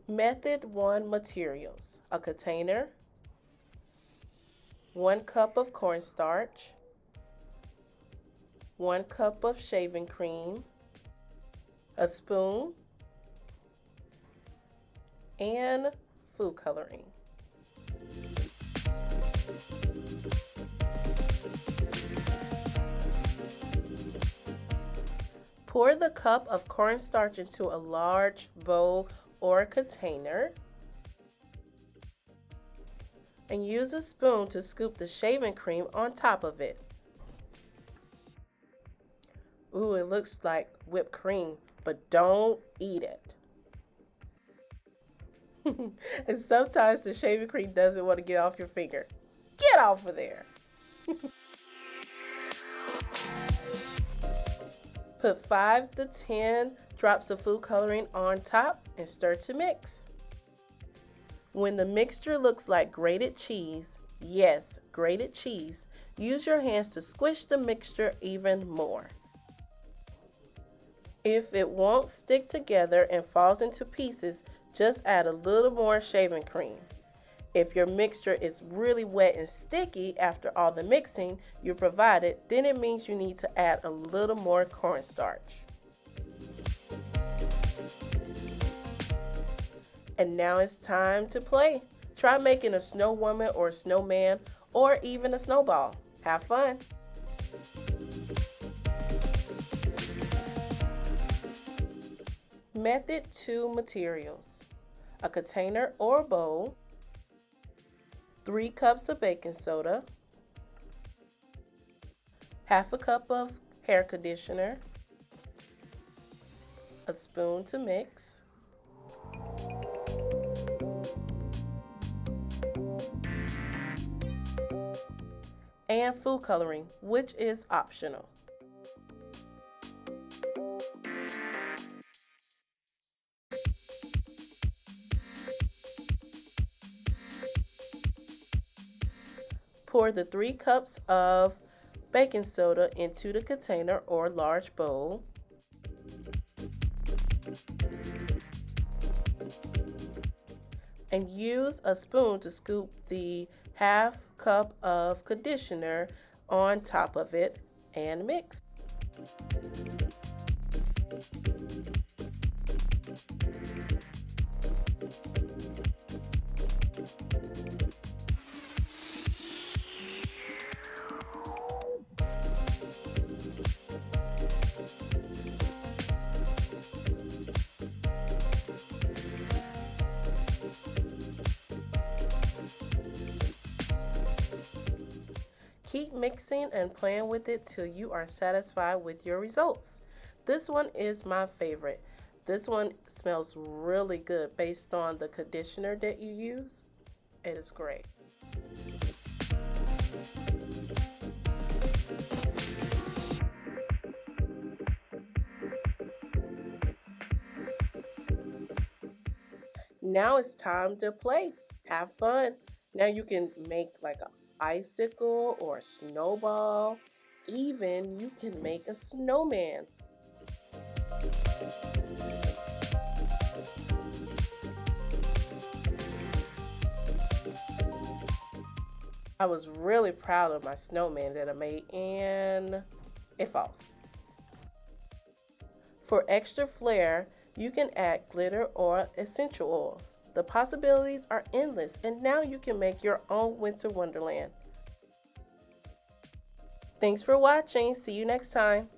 Method 1 materials: a container, 1 cup of cornstarch, 1 cup of shaving cream, a spoon, and food coloring. Pour the cup of cornstarch into a large bowl or container and use a spoon to scoop the shaving cream on top of it. Ooh, it looks like whipped cream, but don't eat it. And sometimes the shaving cream doesn't want to get off your finger. Get off of there. Put 5 to 10 drops of food coloring on top and stir to mix. When the mixture looks like grated cheese, yes, grated cheese, use your hands to squish the mixture even more. If it won't stick together and falls into pieces, just add a little more shaving cream. If your mixture is really wet and sticky after all the mixing you provided, then it means you need to add a little more cornstarch. And now it's time to play. Try making a snow woman or a snowman or even a snowball. Have fun. Method 2 materials: a container or bowl, 3 cups of baking soda, half a cup of hair conditioner, a spoon to mix, and food coloring, which is optional. Pour the 3 cups of baking soda into the container or large bowl. And use a spoon to scoop the half cup of conditioner on top of it and mix. Keep mixing and playing with it till you are satisfied with your results. This one is my favorite. This one smells really good based on the conditioner that you use. It is great. Now it's time to play. Have fun. Now you can make like an icicle or a snowball. Even you can make a snowman. I was really proud of my snowman that I made, and it falls. For extra flair, you can add glitter or essential oils. The possibilities are endless, and now you can make your own winter wonderland. Thanks for watching. See you next time.